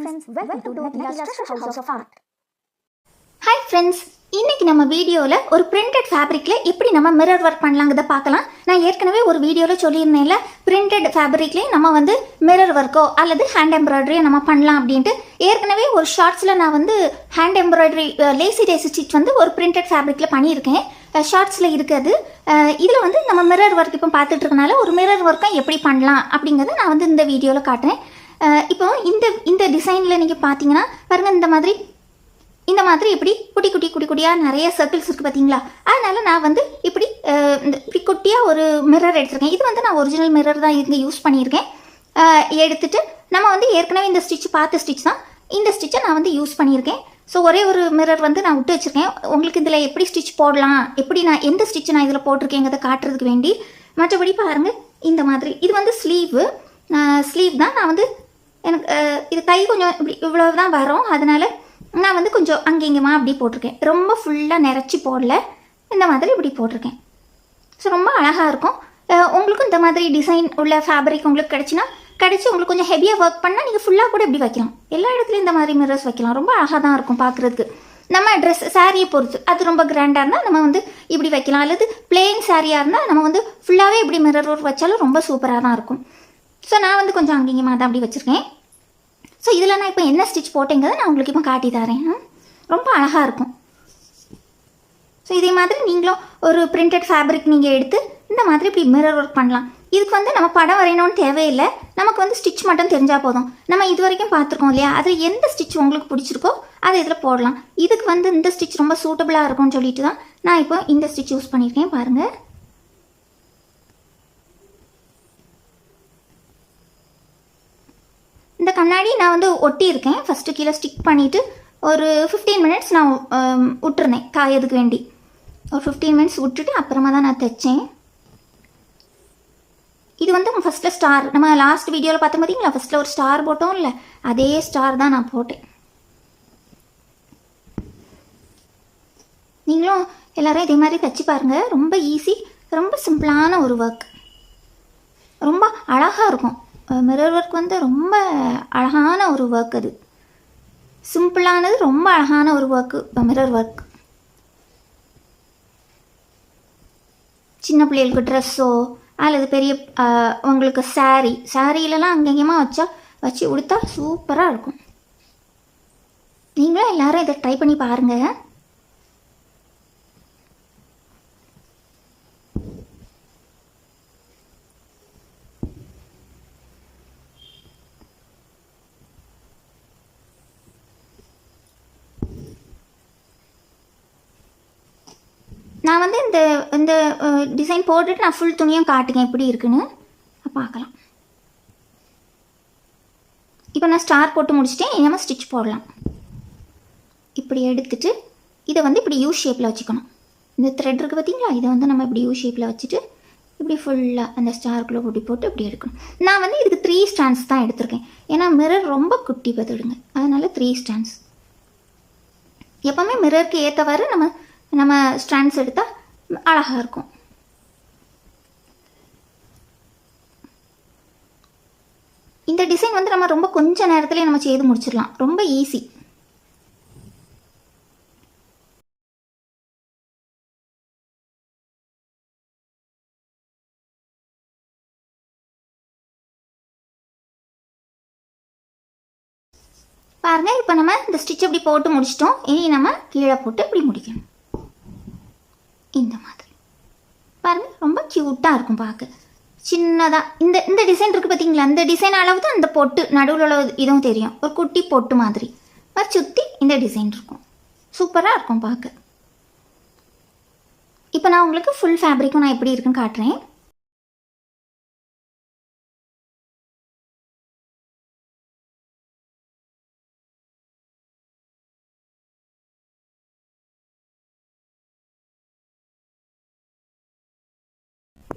friends, welcome to Nathila's Treasure House of Art. Hi friends, இன்னைக்கு நம்ம வீடியோல ஒரு printed fabricல எப்படி நம்ம mirror work பண்ணலாம்ங்கறத பார்க்கலாம். நான் ஏற்கனவே ஒரு வீடியோல சொல்லியிருந்தேன்ல printed fabricல நம்ம வந்து mirror work அல்லது hand embroidery நம்ம பண்ணலாம் அப்படினு. ஏற்கனவே ஒரு ஷார்ட்ஸ்ல நான் வந்து hand embroidery lacy daisy stitch வந்து ஒரு printed fabricல பண்ணியிருக்கேன். ஷார்ட்ஸ்ல இருக்குது. இதுல வந்து நம்ம mirror work இப்போ பார்த்துட்டு இருக்கனால ஒரு mirror work எப்படி பண்ணலாம் அப்படிங்கறத நான் வந்து இந்த வீடியோல காட்டுறேன். இப்போ இந்த டிசைன்ல நீங்க பாத்தீங்கன்னா பாருங்க இந்த மாதிரி இப்படி குட்டியா நிறைய சர்க்கிள்ஸ் இருக்கு பாத்தீங்களா. அதனால நான் வந்து இப்படி குட்டியா ஒரு மிரர் எடுத்துருக்கேன். இது வந்து நான் ஒரிஜினல் மிரர் தான் இங்க யூஸ் பண்ணியிருக்கேன். எடுத்துட்டு நம்ம வந்து ஏற்கனவே இந்த ஸ்டிச் பார்த்த ஸ்டிச் தான் இந்த ஸ்டிச்சை நான் வந்து யூஸ் பண்ணியிருக்கேன். ஸோ ஒரே ஒரு மிரர் வந்து நான் விட்டு வச்சிருக்கேன். உங்களுக்கு இதில் எப்படி ஸ்டிச் போடலாம், எப்படி நான் எந்த ஸ்டிச் நான் இதில் போட்டிருக்கேங்கிறத காட்டுறதுக்கு வேண்டி. மற்றபடி பாருங்க இந்த மாதிரி இது வந்து ஸ்லீவ் தான். நான் வந்து எனக்கு இது கை கொஞ்சம் இப்படி இவ்வளோ தான் வரும். அதனால நான் வந்து கொஞ்சம் அங்கேங்கம்மா அப்படி போட்டிருக்கேன். ரொம்ப ஃபுல்லாக நிறச்சி போடல, இந்த மாதிரி இப்படி போட்டிருக்கேன். ஸோ ரொம்ப அழகாக இருக்கும். உங்களுக்கும் இந்த மாதிரி டிசைன் உள்ள ஃபேப்ரிக் உங்களுக்கு கிடச்சி உங்களுக்கு கொஞ்சம் ஹெவியாக ஒர்க் பண்ணால் நீங்கள் ஃபுல்லாக கூட இப்படி வைக்கலாம். எல்லா இடத்துலையும் இந்த மாதிரி மிரர்ஸ் வைக்கலாம். ரொம்ப அழகாக தான் இருக்கும் பார்க்குறதுக்கு. நம்ம ட்ரெஸ் சாரியை பொறுத்து அது ரொம்ப கிராண்டாக இருந்தால் நம்ம வந்து இப்படி வைக்கலாம். அல்லது பிளெயின் சாரியாக இருந்தால் நம்ம வந்து ஃபுல்லாகவே இப்படி மிரர் ஒர்க் வச்சாலும் ரொம்ப சூப்பராக தான் இருக்கும். ஸோ நான் வந்து கொஞ்சம் அங்கேங்கம்மா தான் அப்படி வச்சுருக்கேன். ஸோ இதில் நான் இப்போ என்ன ஸ்டிச் போட்டேங்கிறத நான் உங்களுக்கு இப்போ காட்டி தரேன். ரொம்ப அழகாக இருக்கும். ஸோ இதே மாதிரி நீங்களும் ஒரு பிரிண்டட் ஃபேப்ரிக் நீங்கள் எடுத்து இந்த மாதிரி இப்படி மிரர் ஒர்க் பண்ணலாம். இதுக்கு வந்து நம்ம படம் வரையணும்னு தேவையில்லை. நமக்கு வந்து ஸ்டிச் மட்டும் தெரிஞ்சால் போதும். நம்ம இது வரைக்கும் பார்த்துருக்கோம் இல்லையா, அதில் எந்த ஸ்டிச் உங்களுக்கு பிடிச்சிருக்கோ அதை இதில் போடலாம். இதுக்கு வந்து இந்த ஸ்டிச் ரொம்ப சூட்டபுளாக இருக்கும்னு சொல்லிட்டு தான் நான் இப்போ இந்த ஸ்டிச் யூஸ் பண்ணியிருக்கேன். பாருங்கள், இந்த கண்ணாடி நான் வந்து ஒட்டியிருக்கேன். ஃபஸ்ட்டு கீழே ஸ்டிக் பண்ணிவிட்டு ஒரு 15 மினிட்ஸ் நான் விட்டுருந்தேன் காயதுக்கு வேண்டி. ஒரு 15 மினிட்ஸ் விட்டுட்டு அப்புறமா தான் நான் தைச்சேன். இது வந்து ஃபஸ்ட்டில் ஸ்டார் நம்ம லாஸ்ட் வீடியோவில் பார்த்தோம் பார்த்தீங்களா, ஃபஸ்ட்டில் ஒரு ஸ்டார் போட்டோம் இல்லை, அதே ஸ்டார் தான் நான் போட்டேன். நீங்களும் எல்லோரும் இதே மாதிரி தைச்சி பாருங்கள். ரொம்ப ஈஸி, ரொம்ப சிம்பிளான ஒரு ஒர்க், ரொம்ப அழகாக இருக்கும். மிரர் ஒர்க் வந்து ரொம்ப அழகான ஒரு ஒர்க். அது சிம்பிளானது, ரொம்ப அழகான ஒரு ஒர்க்கு மிரர் ஒர்க். சின்ன பிள்ளைகளுக்கு ட்ரெஸ்ஸோ அல்லது பெரிய உங்களுக்கு சாரீலலாம் அங்கங்கேயுமா வச்சு உடுத்தா சூப்பராக இருக்கும். நீங்களும் எல்லாரும் இதை ட்ரை பண்ணி பாருங்கள். நான் வந்து இந்த டிசைன் போட்டுட்டு நான் ஃபுல் துணியும் காட்டுங்க எப்படி இருக்குன்னு பார்க்கலாம். இப்போ நான் ஸ்டார் போட்டு முடிச்சுட்டேன். நம்ம ஸ்டிச் போடலாம். இப்படி எடுத்துட்டு இதை வந்து இப்படி யூ ஷேப்பில் வச்சுக்கணும். இந்த த்ரெட் இருக்குது பார்த்தீங்களா, இதை வந்து நம்ம இப்படி யூ ஷேப்பில் வச்சுட்டு இப்படி ஃபுல்லாக அந்த ஸ்டார்க்குள்ளே கூட்டி போட்டு இப்படி எடுக்கணும். நான் வந்து இதுக்கு 3 ஸ்டாண்ட்ஸ் தான் எடுத்திருக்கேன். ஏன்னா மிரர் ரொம்ப குட்டி பார்த்துடுங்க, அதனால 3 ஸ்டாண்ட்ஸ். எப்போவுமே மிரருக்கு ஏற்றவாறு நம்ம ஸ்டாண்ட்ஸ் எடுத்தால் அழகாக இருக்கும். இந்த டிசைன் வந்து நம்ம ரொம்ப கொஞ்ச நேரத்துலேயே நம்ம செய்து முடிச்சிடலாம். ரொம்ப ஈஸி. பாருங்க, இப்போ நம்ம இந்த ஸ்டிச் இப்படி போட்டு முடிச்சிட்டோம். இனி நம்ம கீழே போட்டு இப்படி முடிக்கணும். இந்த மாதிரி பாருங்க, ரொம்ப க்யூட்டாக இருக்கும் பார்க்க. சின்னதாக இந்த டிசைன் இருக்குது பார்த்தீங்களா, இந்த டிசைன் அளவு தான் இந்த பொட்டு நடுவில் உள்ள இதுவும் தெரியும். ஒரு குட்டி பொட்டு மாதிரி சுற்றி இந்த டிசைன் இருக்கும். சூப்பராக இருக்கும் பார்க்க. இப்போ நான் உங்களுக்கு ஃபுல் ஃபேப்ரிக்கும் நான் எப்படி இருக்குன்னு காட்டுறேன்.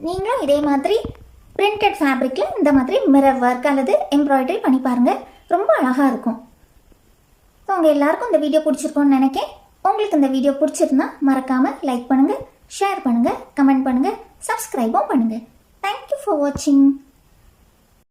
நீங்களும் இதே மாதிரி பிரிண்டட் ஃபேப்ரிக்கில் இந்த மாதிரி மிரர் ஒர்க் அல்லது எம்ப்ராய்டரி பண்ணி பாருங்கள். ரொம்ப அழகாக இருக்கும். ஸோ உங்கள் எல்லாருக்கும் இந்த வீடியோ பிடிச்சிருக்கோன்னு நினைக்கிறேன். உங்களுக்கு இந்த வீடியோ பிடிச்சிருந்தா மறக்காமல் லைக் பண்ணுங்கள், ஷேர் பண்ணுங்கள், கமெண்ட் பண்ணுங்கள், சப்ஸ்கிரைபும் பண்ணுங்கள். தேங்க்யூ ஃபார் வாட்சிங்.